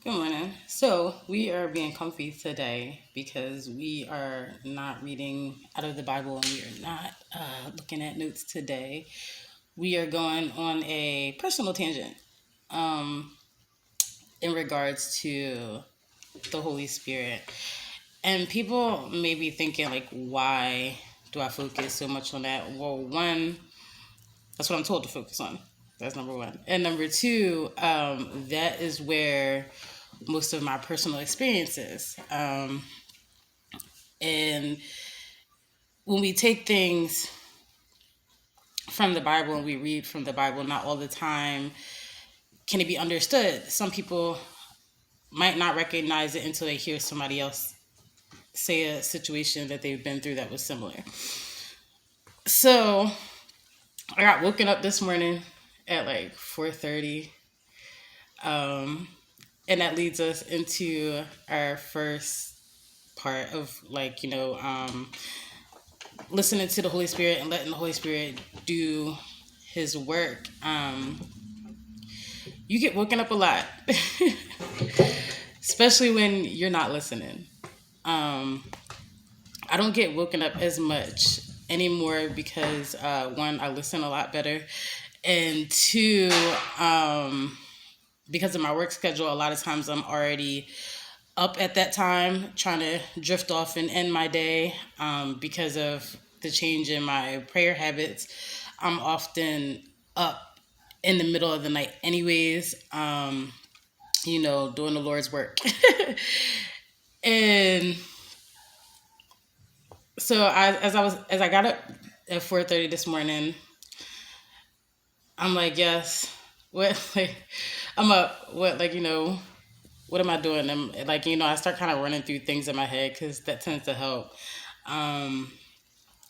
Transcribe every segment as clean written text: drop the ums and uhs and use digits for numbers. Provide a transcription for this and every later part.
Good morning. So, we are being comfy today because we are not reading out of the Bible and we are not looking at notes today. We are going on a personal tangent um, in regards to the Holy Spirit. And people may be thinking, like, why do I focus so much on that? Well, one, that's what I'm told to focus on. That's number one. And number two, that is where most of my personal experiences. And when we take things from the Bible and we read from the Bible, not all the time can it be understood. Some people might not recognize it until they hear somebody else say a situation that they've been through that was similar. So I got woken up this morning at like 4:30. And that leads us into our first part of listening to the Holy Spirit and letting the Holy Spirit do his work. You get woken up a lot, especially when you're not listening. I don't get woken up as much anymore because one, I listen a lot better, and two, because of my work schedule, a lot of times I'm already up at that time trying to drift off and end my day because of the change in my prayer habits. I'm often up in the middle of the night anyways, doing the Lord's work. And so as I got up at 4:30 this morning, I'm like, yes, what, like, I'm up, what am I doing? I start kind of running through things in my head because that tends to help. Um,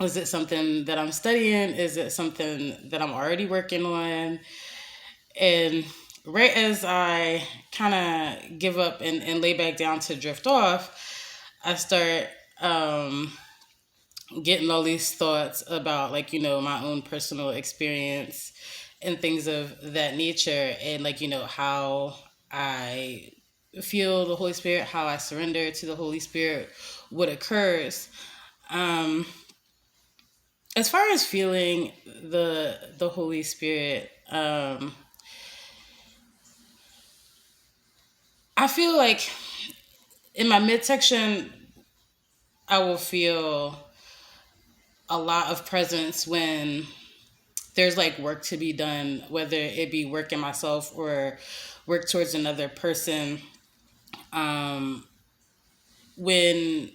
is it something that I'm studying? Is it something that I'm already working on? And right as I kind of give up and lay back down to drift off, I start getting all these thoughts about, my own personal experience and things of that nature, and how I feel the Holy Spirit, how I surrender to the Holy Spirit, what occurs. Um, as far as feeling the Holy Spirit, I feel like in my midsection, I will feel a lot of presence when there's like work to be done, whether it be work in myself or work towards another person. When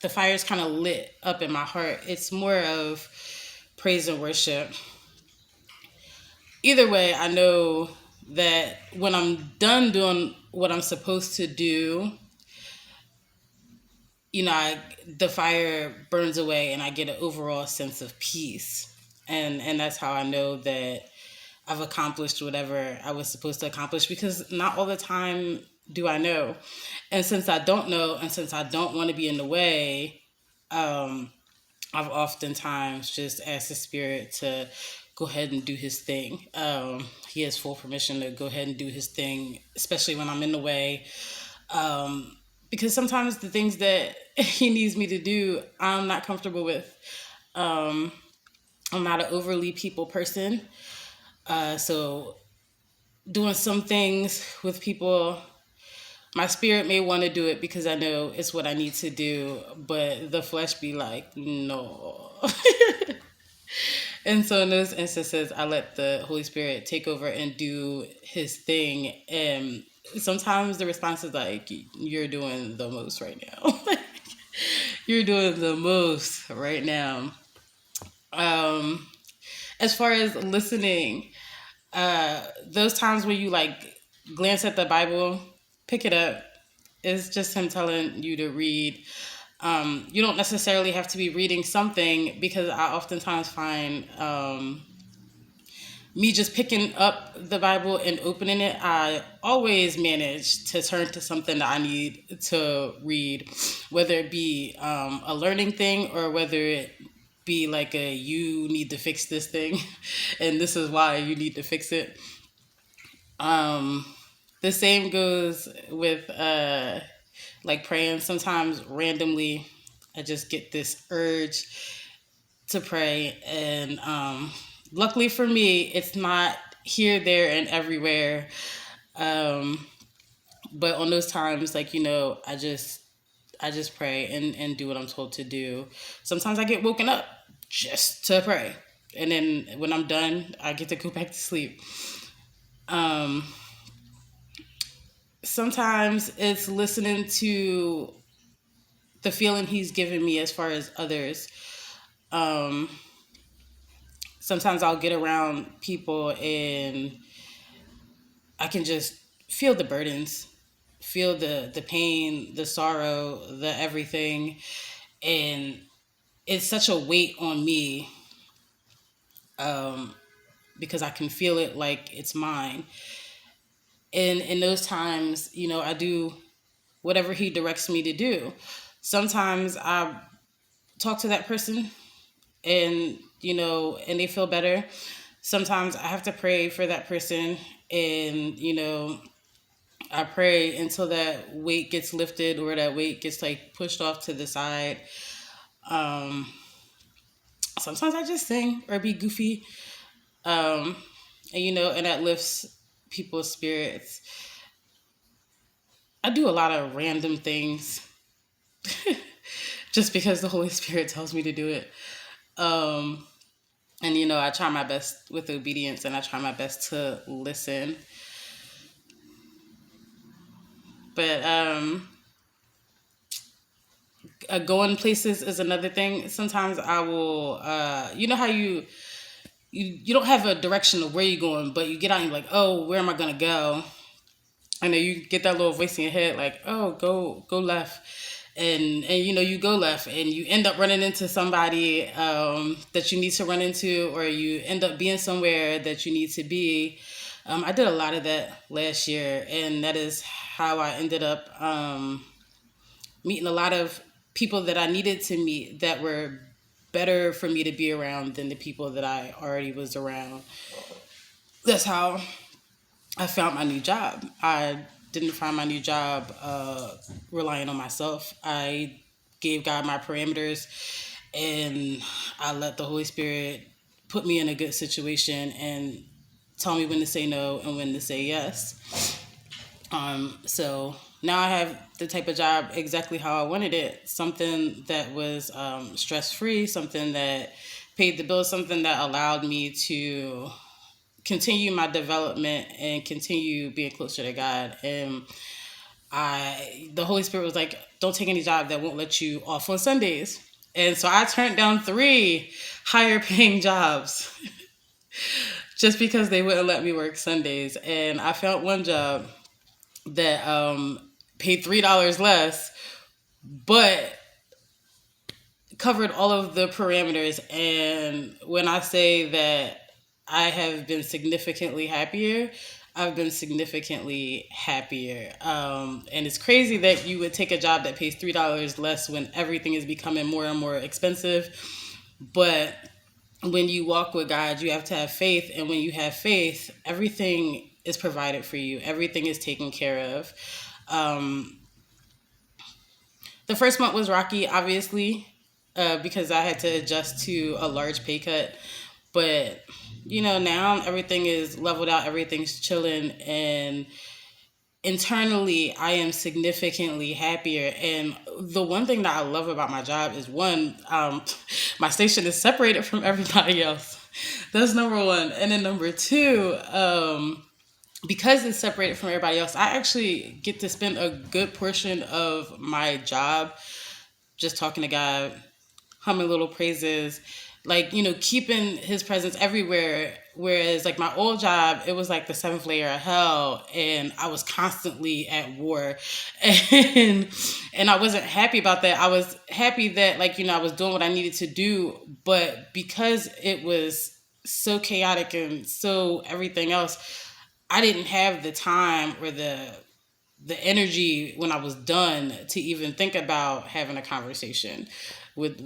the fire is kind of lit up in my heart, it's more of praise and worship. Either way, I know that when I'm done doing what I'm supposed to do, the fire burns away and I get an overall sense of peace. And that's how I know that I've accomplished whatever I was supposed to accomplish, because not all the time do I know. And since I don't know, and since I don't want to be in the way, I've oftentimes just asked the Spirit to go ahead and do his thing. He has full permission to go ahead and do his thing, especially when I'm in the way. Because sometimes the things that he needs me to do, I'm not comfortable with. I'm not an overly people person. So doing some things with people, my spirit may want to do it because I know it's what I need to do, but the flesh be like, no. And so in those instances, I let the Holy Spirit take over and do his thing. And sometimes the response is like, you're doing the most right now. You're doing the most right now. Um, as far as listening, those times when you like glance at the Bible, pick it up. It's just him telling you to read. You don't necessarily have to be reading something, because I oftentimes find me just picking up the Bible and opening it, I always manage to turn to something that I need to read, whether it be a learning thing or whether it be like a you need to fix this thing and this is why you need to fix it. The same goes with like praying. Sometimes randomly, I just get this urge to pray, and luckily for me, it's not here, there, and everywhere. Um, but on those times, like I just pray and do what I'm told to do. Sometimes I get woken up just to pray, and then when I'm done, I get to go back to sleep. Um, Sometimes it's listening to the feeling he's given me as far as others. Um, Sometimes I'll get around people and I can just feel the burdens, feel the pain, the sorrow, the everything, and it's such a weight on me, um, because I can feel it like it's mine. And in those times, I do whatever he directs me to do. Sometimes I talk to that person and they feel better. Sometimes I have to pray for that person, and I pray until that weight gets lifted or that weight gets like pushed off to the side. Um, Sometimes I just sing or be goofy, um, and that lifts people's spirits. I do a lot of random things just because the Holy Spirit tells me to do it. Um, and I try my best with obedience, and I try my best to listen. But going places is another thing. Sometimes I will, you know how you don't have a direction of where you're going, but you get out and you're like, oh, where am I gonna go? And then you get that little voice in your head like, oh, go left, and you go left, and you end up running into somebody that you need to run into, or you end up being somewhere that you need to be. I did a lot of that last year, and that is how I ended up meeting a lot of people that I needed to meet that were better for me to be around than the people that I already was around. That's how I found my new job. I didn't find my new job relying on myself. I gave God my parameters, and I let the Holy Spirit put me in a good situation and tell me when to say no and when to say yes. So now I have the type of job exactly how I wanted it. Something that was stress free, something that paid the bills, something that allowed me to continue my development and continue being closer to God. And the Holy Spirit was like, don't take any job that won't let you off on Sundays. And so I turned down 3 higher paying jobs just because they wouldn't let me work Sundays. And I found one job that paid $3 less, but covered all of the parameters. And when I say that I have been significantly happier, I've been significantly happier. And it's crazy that you would take a job that pays $3 less when everything is becoming more and more expensive. But when you walk with God, you have to have faith. And when you have faith, everything is provided for you, everything is taken care of. The first month was rocky, obviously, because I had to adjust to a large pay cut. But, now everything is leveled out, everything's chilling, and internally I am significantly happier. And the one thing that I love about my job is, one, my station is separated from everybody else. That's number one. And then number two, because it's separated from everybody else, I actually get to spend a good portion of my job just talking to God, humming little praises, like, keeping his presence everywhere. Whereas like my old job, it was like the 7th layer of hell, and I was constantly at war. And I wasn't happy about that. I was happy that I was doing what I needed to do, but because it was so chaotic and so everything else, I didn't have the time or the energy when I was done to even think about having a conversation with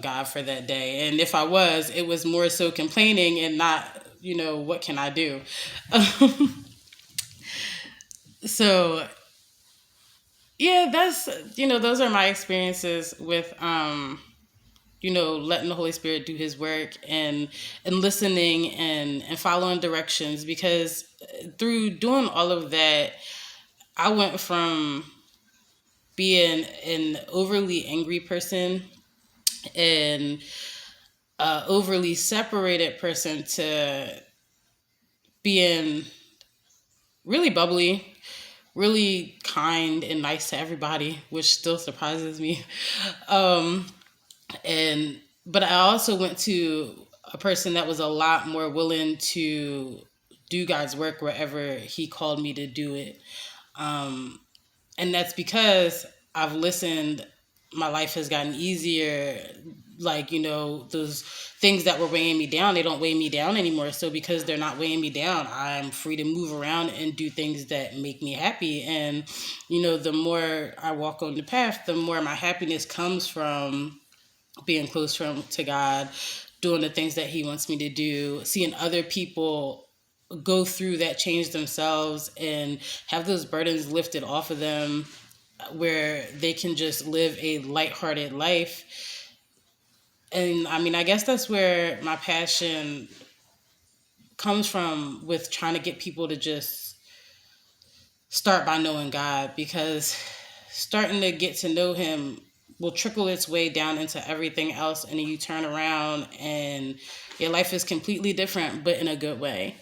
God for that day. And if I was, it was more so complaining and not, what can I do? So yeah, that's, those are my experiences with, letting the Holy Spirit do His work, and listening, and following directions. Because through doing all of that, I went from being an overly angry person and overly separated person to being really bubbly, really kind and nice to everybody, which still surprises me. Um, and but I also went to a person that was a lot more willing to do God's work wherever He called me to do it. Um, and that's because I've listened. My life has gotten easier. Like, those things that were weighing me down, they don't weigh me down anymore. So because they're not weighing me down, I'm free to move around and do things that make me happy. And the more I walk on the path, the more my happiness comes from being close to God, doing the things that He wants me to do, seeing other people go through that, change themselves, and have those burdens lifted off of them, where they can just live a lighthearted life. And I mean, I guess that's where my passion comes from, with trying to get people to just start by knowing God, because starting to get to know Him will trickle its way down into everything else, and then you turn around and your life is completely different, but in a good way.